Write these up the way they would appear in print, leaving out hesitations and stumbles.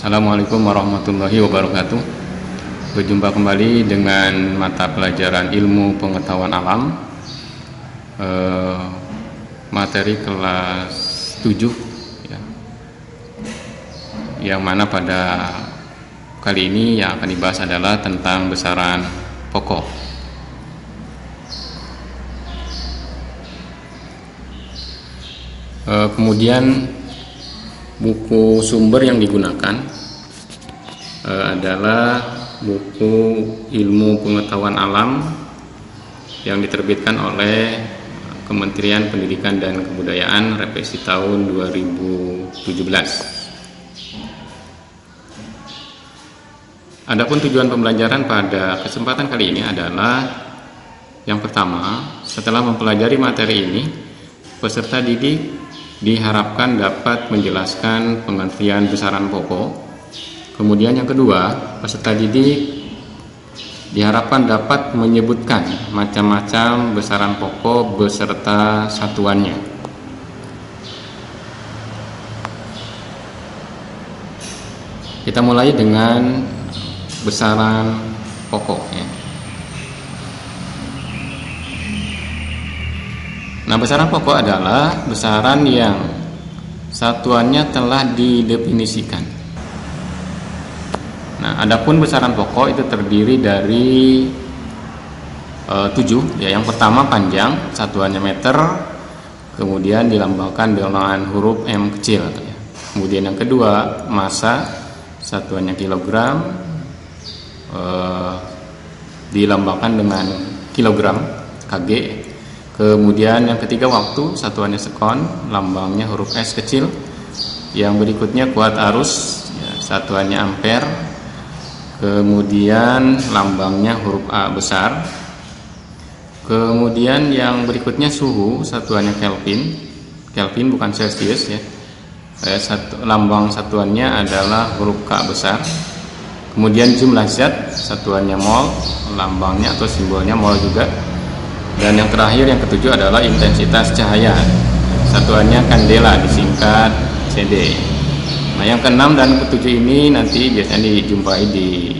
Assalamualaikum warahmatullahi wabarakatuh. Berjumpa kembali dengan mata pelajaran ilmu pengetahuan alam, materi kelas 7 ya. Yang mana pada kali ini yang akan dibahas adalah tentang besaran pokok. Kemudian buku sumber yang digunakan adalah buku ilmu pengetahuan alam yang diterbitkan oleh Kementerian Pendidikan dan Kebudayaan revisi tahun 2017. Adapun tujuan pembelajaran pada kesempatan kali ini adalah yang pertama, setelah mempelajari materi ini, peserta didik diharapkan dapat menjelaskan pengertian besaran pokok. Kemudian yang kedua, peserta didik diharapkan dapat menyebutkan macam-macam besaran pokok beserta satuannya. Kita mulai dengan besaran pokok ya. Nah, besaran pokok adalah besaran yang satuannya telah didefinisikan. Nah, adapun besaran pokok itu terdiri dari 7 ya. Yang pertama panjang, satuannya meter, kemudian dilambangkan dengan huruf M kecil ya. Kemudian yang kedua massa, satuannya kilogram, dilambangkan dengan kilogram kg. Kemudian yang ketiga waktu, satuannya sekon, lambangnya huruf S kecil. Yang berikutnya kuat arus ya, satuannya ampere. Kemudian lambangnya huruf A besar. Kemudian yang berikutnya suhu, satuannya Kelvin. Kelvin bukan Celsius ya. Lambang satuannya adalah huruf K besar. Kemudian jumlah zat, satuannya mol, lambangnya atau simbolnya mol juga. Dan yang terakhir, yang ketujuh adalah intensitas cahaya, satuannya kandela, disingkat CD. Nah, yang keenam dan ketujuh ini nanti biasanya dijumpai di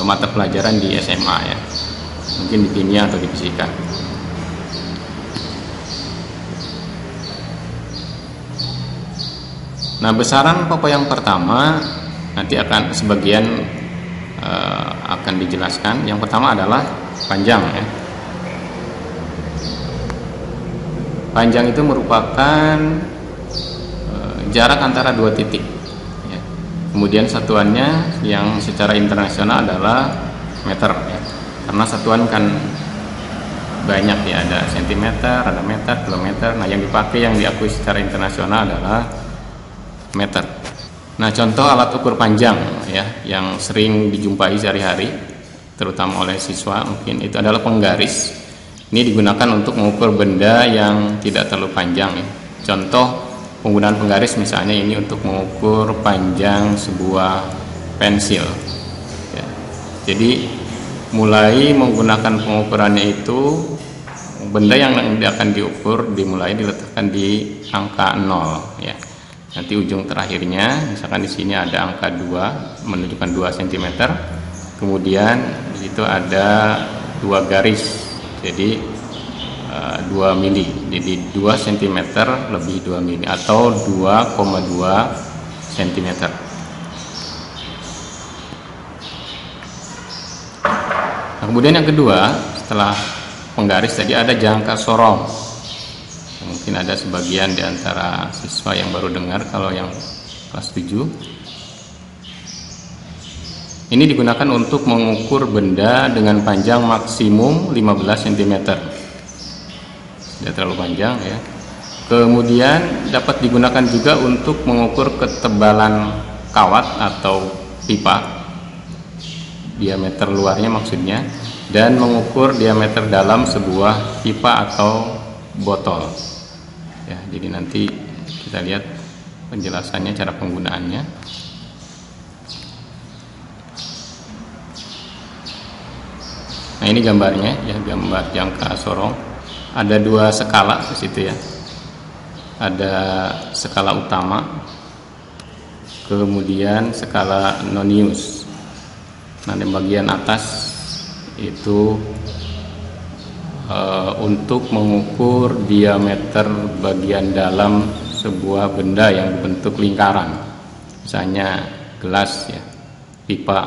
mata pelajaran di SMA ya, mungkin di kimia atau di fisika. Nah, besaran pokok yang pertama nanti akan sebagian akan dijelaskan. Yang pertama adalah panjang ya. Panjang itu merupakan jarak antara dua titik ya. Kemudian satuannya yang secara internasional adalah meter ya. Karena satuan kan banyak ya, ada sentimeter, ada meter, kilometer. Nah, yang dipakai yang diakui secara internasional adalah meter. Nah, contoh alat ukur panjang ya yang sering dijumpai sehari-hari terutama oleh siswa mungkin itu adalah penggaris. Ini digunakan untuk mengukur benda yang tidak terlalu panjang ya. Contoh penggunaan penggaris misalnya ini untuk mengukur panjang sebuah pensil ya. Jadi mulai menggunakan pengukurannya itu, benda yang akan diukur dimulai diletakkan di angka 0 ya. Nanti ujung terakhirnya misalkan di sini ada angka 2 menunjukkan 2 cm. Kemudian di situ ada 2 garis. Jadi 2 mili, jadi 2 cm lebih 2 mili atau 2,2 cm. Nah, kemudian yang kedua, setelah penggaris tadi ada jangka sorong. Mungkin ada sebagian di antara siswa yang baru dengar kalau yang kelas 7. Ini digunakan untuk mengukur benda dengan panjang maksimum 15 cm. Tidak terlalu panjang ya. Kemudian dapat digunakan juga untuk mengukur ketebalan kawat atau pipa, diameter luarnya maksudnya, dan mengukur diameter dalam sebuah pipa atau botol. Ya, jadi nanti kita lihat penjelasannya, cara penggunaannya. Nah, ini gambarnya ya, gambar jangka sorong. Ada 2 skala di situ ya. Ada skala utama, kemudian skala Nonius. Nah, di bagian atas itu untuk mengukur diameter bagian dalam sebuah benda yang berbentuk lingkaran, misalnya gelas ya, pipa.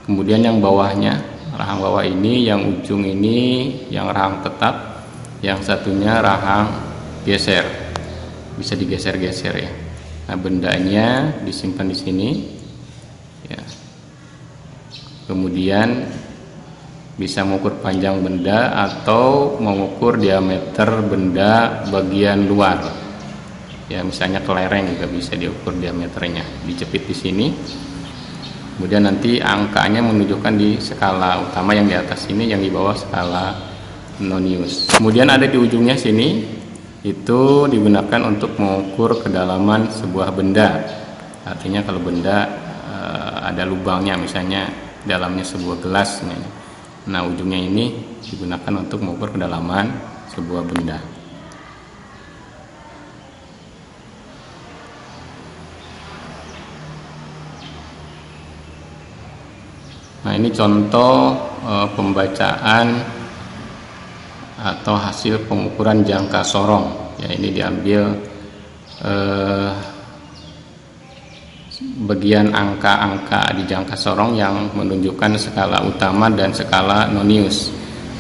Kemudian yang bawahnya, rahang bawah ini, yang ujung ini yang rahang tetap, yang satunya rahang geser, bisa digeser-geser ya. Nah, bendanya disimpan di sini ya. Kemudian bisa mengukur panjang benda atau mengukur diameter benda bagian luar ya, misalnya kelereng juga bisa diukur diameternya, dijepit di sini. Kemudian nanti angkanya menunjukkan di skala utama yang di atas ini, yang di bawah skala Nonius. Kemudian ada di ujungnya sini, itu digunakan untuk mengukur kedalaman sebuah benda. Artinya kalau benda ada lubangnya, misalnya dalamnya sebuah gelas. Nah, ujungnya ini digunakan untuk mengukur kedalaman sebuah benda. Nah, ini contoh pembacaan atau hasil pengukuran jangka sorong ya. Ini diambil bagian angka-angka di jangka sorong yang menunjukkan skala utama dan skala Nonius.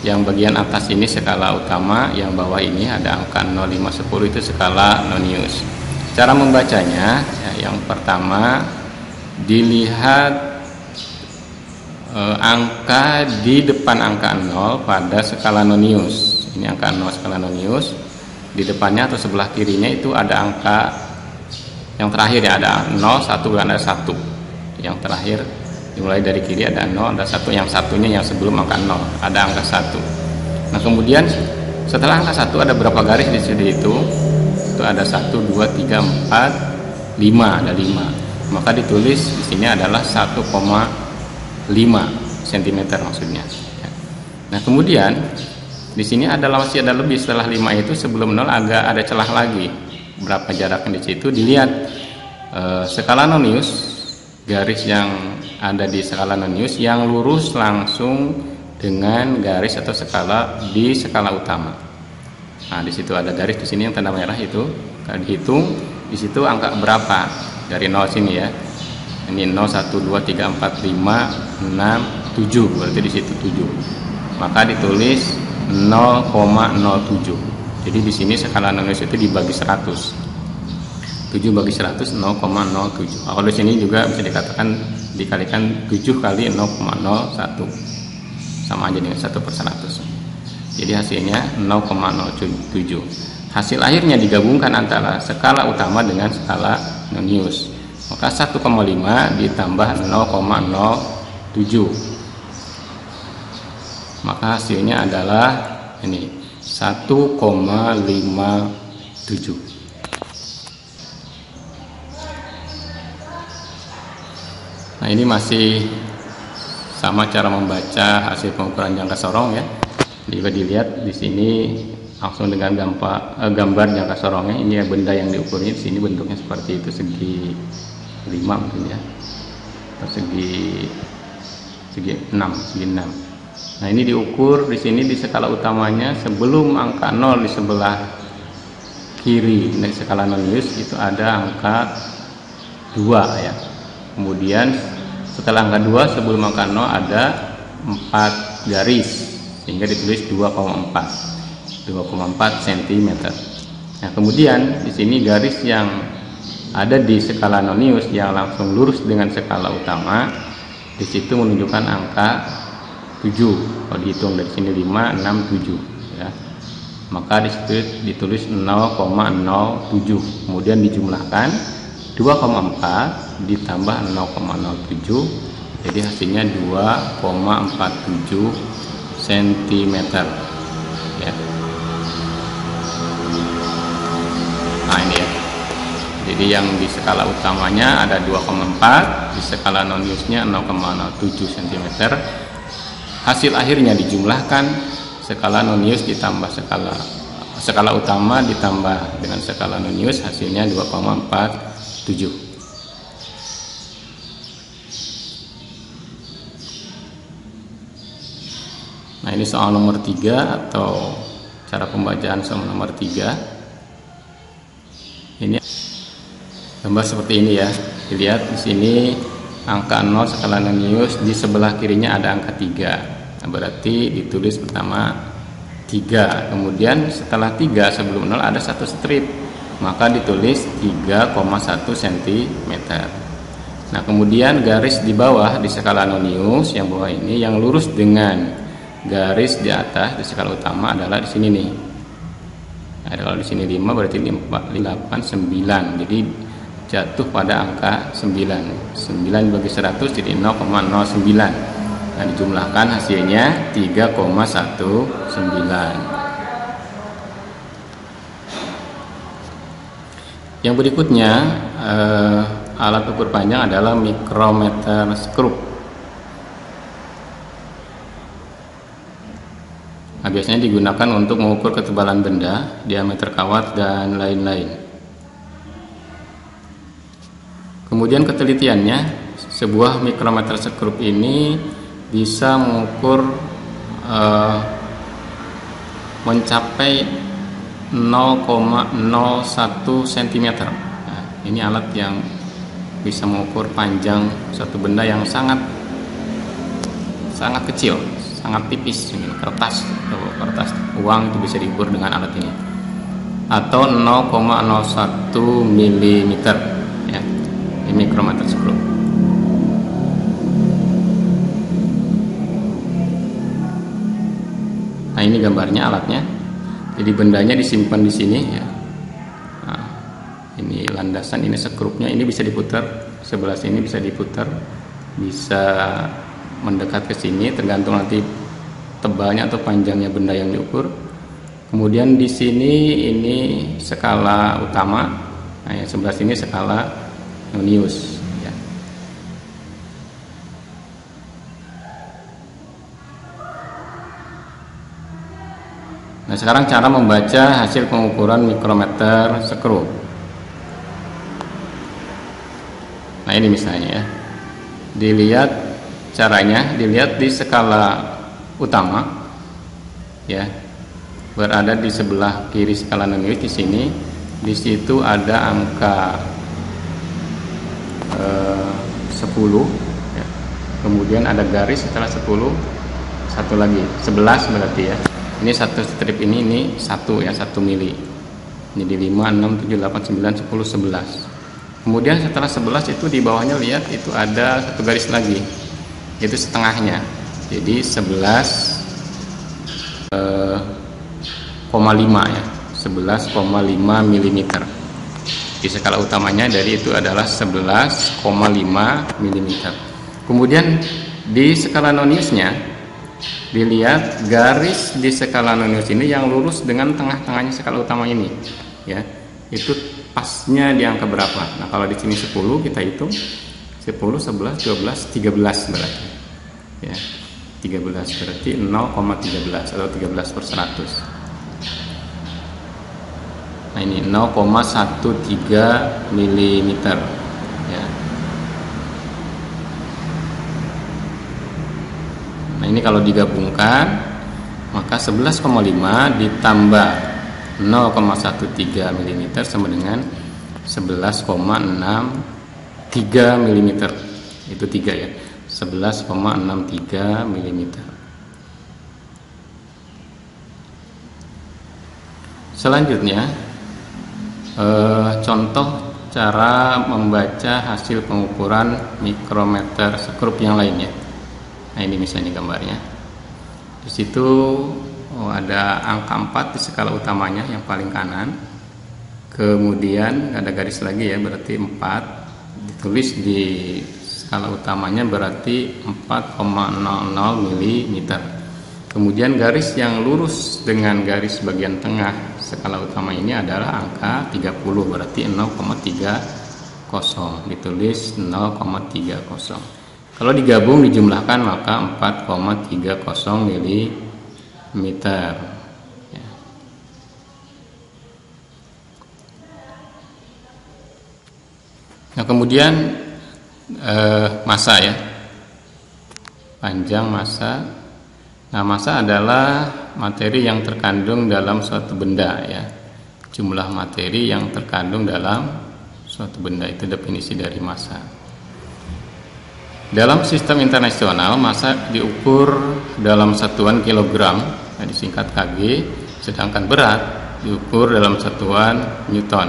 Yang bagian atas ini skala utama, yang bawah ini ada angka 0, 5, 10 itu skala Nonius. Cara membacanya ya, yang pertama dilihat angka di depan angka 0 pada skala Nonius. Ini angka 0 skala Nonius. Di depannya atau sebelah kirinya itu ada angka yang terakhir ya, ada 0, 1 dan ada 1. Yang terakhir dimulai dari kiri ada 0, ada 1. Yang satunya yang sebelum angka 0 ada angka 1. Nah, kemudian setelah angka 1 ada berapa garis di sini itu ada 1, 2, 3, 4, 5, ada 5. Maka ditulis di sini adalah 1,5 cm maksudnya. Nah, kemudian di sini masih ada lebih. Setelah 5 itu sebelum 0 agak ada celah lagi. Berapa jaraknya di situ dilihat skala Nonius, garis yang ada di skala Nonius yang lurus langsung dengan garis atau skala di skala utama. Nah, di situ ada garis di sini yang tanda merah itu. Kalau dihitung di situ angka berapa dari 0 sini ya. Ini 0, 1, 2, 3, 4, 5, 6, 7, berarti di situ 7. Maka ditulis 0,07. Jadi di sini skala Nonius itu dibagi 100. 7 bagi 100 0,07. Kalau di sini juga bisa dikalikan 7 kali 0,01. Sama aja dengan 1/100. Jadi hasilnya 0,07. Hasil akhirnya digabungkan antara skala utama dengan skala Nonius. Maka 1,5 ditambah 0,07. Maka hasilnya adalah ini 1,57. Nah, ini masih sama cara membaca hasil pengukuran jangka sorong ya. Jika dilihat di sini langsung dengan gambar jangka sorongnya, ini ya benda yang diukurnya. Di sini bentuknya seperti itu, segi 5 mungkin ya, atau segi 6. Nah, ini diukur di sini di skala utamanya sebelum angka 0 di sebelah kiri dari skala Nonius itu ada angka 2 ya. Kemudian setelah angka 2 sebelum angka 0 ada 4 garis sehingga ditulis 2,4 cm. Nah, kemudian di sini garis yang ada di skala Nonius yang langsung lurus dengan skala utama, di situ menunjukkan angka 7. Kalau dihitung dari sini 5, 6, 7 ya. Maka di situ ditulis 0,07. Kemudian dijumlahkan 2,4 ditambah 0,07, jadi hasilnya 2,47 cm ya. Nah, ini ya. Jadi yang di skala utamanya ada 2,4, di skala Noniusnya 0,07 cm. Hasil akhirnya dijumlahkan skala Nonius ditambah skala utama ditambah dengan skala Nonius, hasilnya 2,47. Nah, ini soal nomor 3 atau cara pembacaan soal nomor 3. Ini gambar seperti ini ya. Dilihat di sini angka 0 skala nonius, di sebelah kirinya ada angka 3. Nah, berarti ditulis pertama 3. Kemudian setelah 3 sebelum 0 ada satu strip, maka ditulis 3,1 cm. Nah, kemudian garis di bawah di skala nonius yang bawah ini yang lurus dengan garis di atas di skala utama adalah di sini nih. Nah, kalau di sini 5 berarti 4, 8, 9. Jadi jatuh pada angka 9. 9 bagi 100 jadi 0,09. Nah, dijumlahkan hasilnya 3,19. Yang berikutnya alat ukur panjang adalah mikrometer skrup. Nah, biasanya digunakan untuk mengukur ketebalan benda, diameter kawat, dan lain-lain. Kemudian ketelitiannya, sebuah mikrometer skrup ini bisa mengukur mencapai 0,01 cm. Nah, ini alat yang bisa mengukur panjang suatu benda yang sangat kecil, sangat tipis, kertas atau kertas uang itu bisa diukur dengan alat ini, atau 0,01 mm ya. Ini mikrometer skrup. Nah, ini gambarnya alatnya. Jadi bendanya disimpan di sini ya. Nah, ini landasan, ini skrupnya, ini bisa diputar sebelah sini, bisa diputar, bisa mendekat ke sini tergantung nanti tebalnya atau panjangnya benda yang diukur. Kemudian di sini ini skala utama. Nah, yang sebelah sini skala nonius ya. Nah, sekarang cara membaca hasil pengukuran mikrometer skrup. Nah, ini misalnya ya. Dilihat caranya, dilihat di skala utama ya. Berada di sebelah kiri skala nonius di sini. Di situ ada angka 10 ya. Kemudian ada garis setelah 10, satu lagi 11 berarti ya. Ini satu strip ini 1 ya, 1 mili. Jadi 5, 6, 7, 8, 9, 10, 11. Kemudian setelah 11 itu di bawahnya lihat itu ada satu garis lagi. Itu setengahnya. Jadi 11,5 ya. 11,5 mm. Di skala utamanya dari itu adalah 11,5 mm. Kemudian di skala noniusnya dilihat garis di skala nonius ini yang lurus dengan tengah-tengahnya skala utama ini ya, itu pasnya di angka berapa. Nah, kalau di sini 10 kita hitung 10, 11, 12, 13 berarti ya, 13 berarti 0,13 atau 13/100. Nah, ini 0,13 mm ya. Nah, ini kalau digabungkan maka 11,5 ditambah 0,13 mm sama dengan 11,63 mm. Itu 3 ya. 11,63 mm. Selanjutnya contoh cara membaca hasil pengukuran mikrometer skrup yang lainnya. Nah, ini misalnya gambarnya. Di situ ada angka 4 di skala utamanya yang paling kanan. Kemudian ada garis lagi ya, berarti 4. Ditulis di skala utamanya berarti 4,00 mm. Kemudian garis yang lurus dengan garis bagian tengah skala utama ini adalah angka 30, berarti 0,30. Ditulis 0,30. Kalau digabung dijumlahkan maka 4,30 mm ya. Nah, kemudian massa ya, panjang massa Nah, massa adalah materi yang terkandung dalam suatu benda ya. Jumlah materi yang terkandung dalam suatu benda, itu definisi dari massa. Dalam sistem internasional, massa diukur dalam satuan kilogram, disingkat kg, sedangkan berat diukur dalam satuan newton.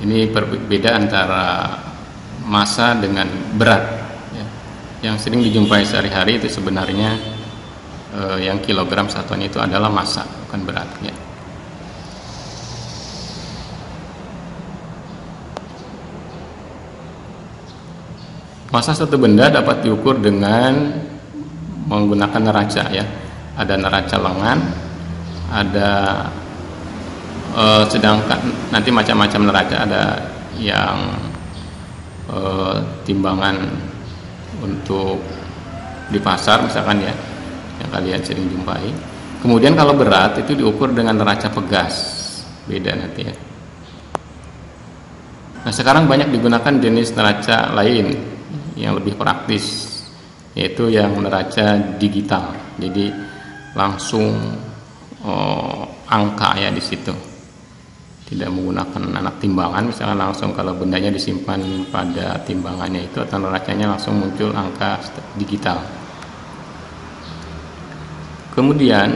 Ini berbeda antara massa dengan berat ya. Yang sering dijumpai sehari-hari itu sebenarnya yang kilogram satuan itu adalah massa, bukan berat ya. Massa suatu benda dapat diukur dengan menggunakan neraca ya. Ada neraca lengan, ada sedangkan nanti macam-macam neraca, ada yang timbangan untuk di pasar misalkan ya, yang kalian sering jumpai. Kemudian kalau berat itu diukur dengan neraca pegas, beda nanti ya. Nah, sekarang banyak digunakan jenis neraca lain yang lebih praktis, yaitu yang neraca digital. Jadi langsung angka ya di situ, tidak menggunakan anak timbangan. Misalkan langsung kalau bendanya disimpan pada timbangannya itu atau neracanya langsung muncul angka digital. Kemudian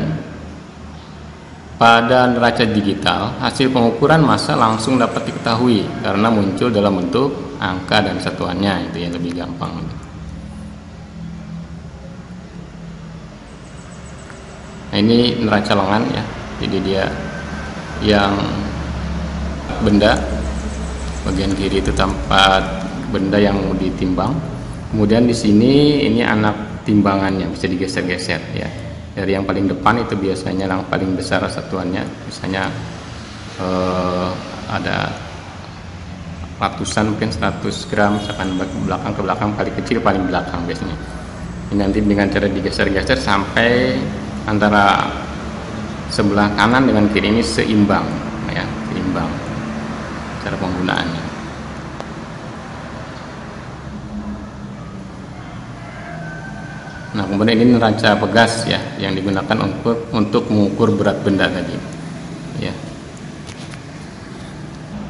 pada neraca digital, hasil pengukuran massa langsung dapat diketahui karena muncul dalam bentuk angka dan satuannya, itu yang lebih gampang. Nah, ini neraca lengan ya. Jadi dia yang benda bagian kiri itu tempat benda yang mau ditimbang. Kemudian di sini ini anak timbangannya, bisa digeser-geser ya. Dari yang paling depan itu biasanya yang paling besar satuannya, misalnya ada ratusan, mungkin 100 gram, misalkan belakang ke belakang, paling kecil paling belakang biasanya. Ini nanti dengan cara digeser-geser sampai antara sebelah kanan dengan kiri ini seimbang ya, seimbang cara penggunaannya. Nah, kemudian ini neraca pegas ya, yang digunakan untuk mengukur berat benda tadi. Ya.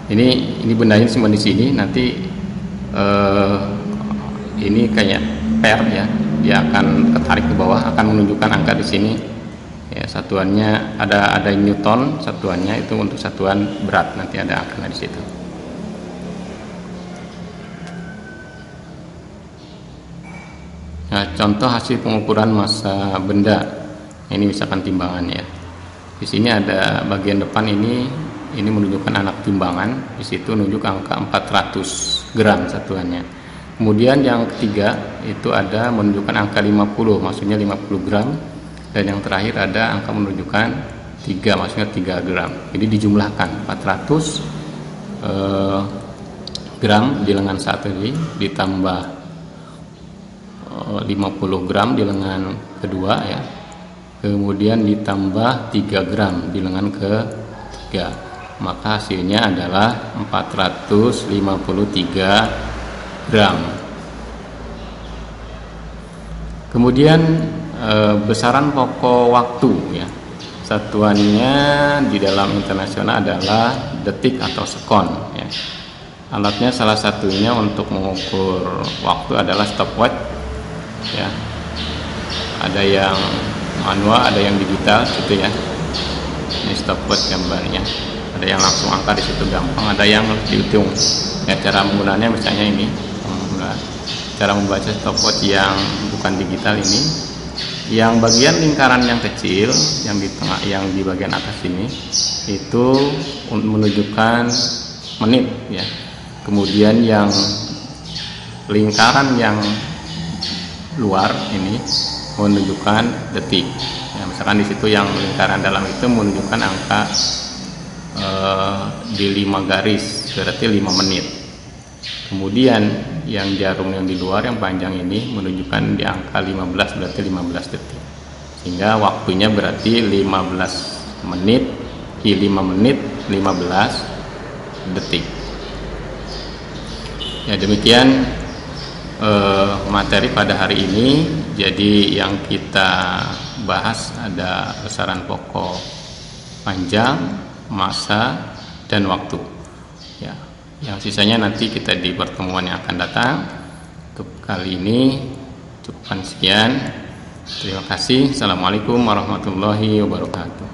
Ini bendanya semua di sini. Nanti ini kayak per ya, dia akan ketarik ke bawah, akan menunjukkan angka di sini. Ya, satuannya ada newton, satuannya itu untuk satuan berat, nanti ada angka di situ. Nah, contoh hasil pengukuran massa benda. Ini misalkan timbangannya. Di sini ada bagian depan ini menunjukkan anak timbangan. Di situ menunjuk angka 400 gram satuannya. Kemudian yang ketiga itu ada menunjukkan angka 50, maksudnya 50 gram. Dan yang terakhir ada angka menunjukkan 3, maksudnya 3 gram. Jadi dijumlahkan 400 gram di lengan satu ini ditambah 50 gram di lengan kedua ya, kemudian ditambah 3 gram di lengan ketiga, maka hasilnya adalah 453 gram. Kemudian besaran pokok waktu ya, satuannya di dalam internasional adalah detik atau sekon ya. Alatnya salah satunya untuk mengukur waktu adalah stopwatch ya, ada yang manual, ada yang digital gitu ya. Ini stopwatch gambarnya, ada yang langsung angka di situ gampang, ada yang dihitung ya. Cara menggunakannya misalnya ini, cara membaca stopwatch yang bukan digital ini, yang bagian lingkaran yang kecil yang di tengah, yang di bagian atas ini itu menunjukkan menit ya. Kemudian yang lingkaran yang luar ini menunjukkan detik ya, misalkan di situ yang lingkaran dalam itu menunjukkan angka di 5 garis, berarti 5 menit. Kemudian yang jarum yang di luar yang panjang ini menunjukkan di angka 15, berarti 15 detik, sehingga waktunya berarti 15 menit 15 detik ya. Demikian materi materi pada hari ini. Jadi yang kita bahas ada besaran pokok panjang, masa, dan waktu. Ya, yang sisanya nanti kita di pertemuan yang akan datang. Untuk kali ini cukupkan sekian. Terima kasih. Assalamualaikum warahmatullahi wabarakatuh.